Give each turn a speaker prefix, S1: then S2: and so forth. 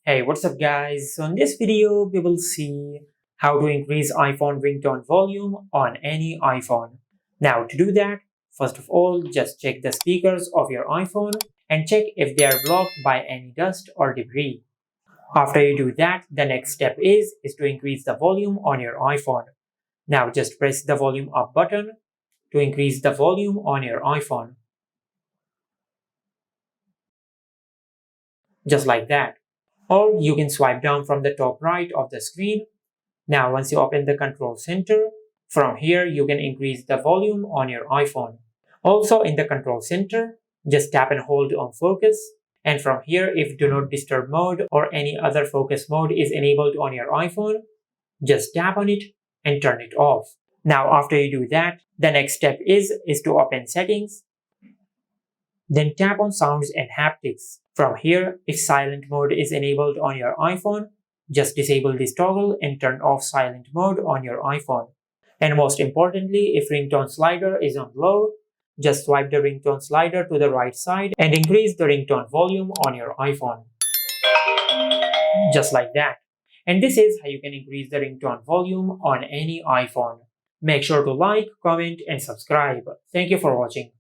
S1: Hey, what's up guys? So in this video, we will see how to increase iPhone ringtone volume on any iPhone. Now to do that, first of all, just check the speakers of your iPhone and check if they are blocked by any dust or debris. After you do that, the next step is to increase the volume on your iPhone. Now just press the volume up button to increase the volume on your iPhone. Just like that. Or you can swipe down from the top right of the screen. Now once you open the control center, from here you can increase the volume on your iPhone. Also in the control center, just tap and hold on focus, and from here if do not disturb mode or any other focus mode is enabled on your iPhone, just tap on it and turn it off. Now after you do that, the next step is to open settings. Then tap on sounds and haptics. From here, if silent mode is enabled on your iPhone, just disable this toggle and turn off silent mode on your iPhone. And most importantly, if ringtone slider is on low, just swipe the ringtone slider to the right side and increase the ringtone volume on your iPhone. Just like that. And this is how you can increase the ringtone volume on any iPhone. Make sure to like, comment, and subscribe. Thank you for watching.